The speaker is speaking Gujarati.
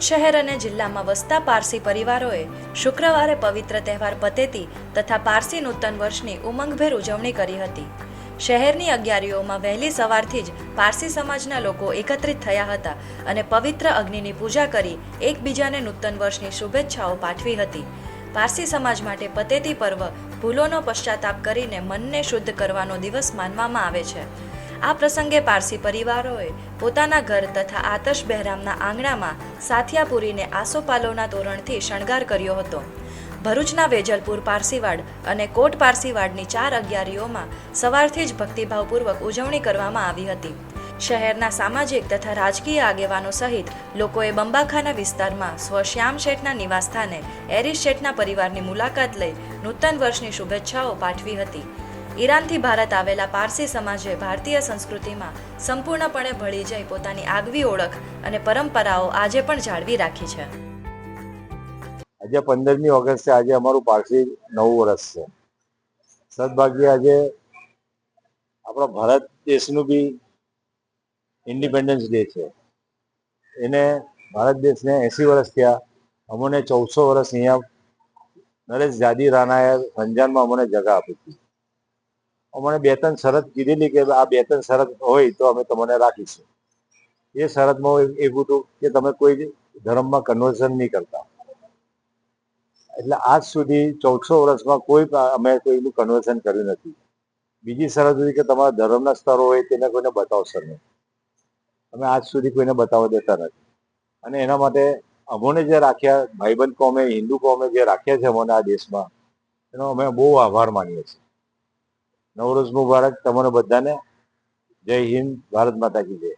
ભરૂચ શહેર અને જિલ્લામાં વસતા પારસી પરિવારોએ શુક્રવારે પવિત્ર તહેવાર પતેતી તથા પારસી નૂતન વર્ષની ઉમંગભેર ઉજવણી કરી હતી. શહેરની અગિયારીઓમાં વહેલી સવારથી જ પારસી સમાજના લોકો એકત્રિત થયા હતા અને પવિત્ર અગ્નિની પૂજા કરી એકબીજાને નૂતન વર્ષની શુભેચ્છાઓ પાઠવી હતી. પારસી સમાજ માટે પતેતી પર્વ ભૂલોનો પશ્ચાતાપ કરીને મનને શુદ્ધ કરવાનો દિવસ માનવામાં આવે છે. આ પ્રસંગે પારસી પરિવારોએ પોતાના ઘર તથા આતશ બહેરામના આંગણામાં સાથિયા પૂરીને આસોપાલવના તોરણથી શણગાર કર્યો હતો. ભરૂચના વેજલપુર પારસીવાડ અને કોટ પારસીવાડની 4 અગિયારીઓમાં સવારથી જ ભક્તિભાવપૂર્વક ઉજવણી કરવામાં આવી હતી. શહેરના સામાજિક તથા રાજકીય આગેવાનો સહિત લોકોએ બંબાખાના વિસ્તારમાં સ્વ શ્યામ શેઠના નિવાસસ્થાને એરિસ શેઠના પરિવારની મુલાકાત લઈ નૂતન વર્ષની શુભેચ્છાઓ પાઠવી હતી. ઈરાનથી ભારત આવેલા પારસી સમાજે ભારતીય સંસ્કૃતિમાં સંપૂર્ણપણે ભળી જઈ પોતાની આગવી ઓળખ અને પરંપરાઓ આજે પણ જાળવી રાખી છે. આજે 15મી ઓગસ્ટે આજે અમારું પારસી નવું વર્ષ છે. સદભાગ્ય આજે આપણા ભારત દેશનું બી ઇન્ડિપેન્ડન્સ ડે છે. એને ભારત દેશને 80 વર્ષ થયા. અમને 1400 વર્ષ અહીંયા નરેશ જાદી રાણાએ રંજાનમાં અમને જગા આપી હતી. અમને 2-3 શરત કીધેલી કે આ 2-3 શરત હોય તો અમે તમને રાખીશું. એ શરતમાં એવું હતું કે તમે કોઈ ધર્મમાં કન્વર્ઝન નહીં કરતા. એટલે આજ સુધી 1400 વર્ષમાં કોઈ અમે કોઈનું કન્વર્ઝન કર્યું નથી. બીજી શરત હતી કે તમારા ધર્મના સ્તરો હોય તેને કોઈને બતાવશો નહીં. અમે આજ સુધી કોઈને બતાવવા દેતા નથી. અને એના માટે અમોને જે રાખ્યા ભાઈબંધ કોમે હિન્દુ કોમે જે રાખ્યા છે અમને આ દેશમાં એનો અમે બહુ આભાર માનીએ છીએ. નવરોઝ મુબારક તમને બધાને. જય હિન્દ, ભારત માતા કી જય.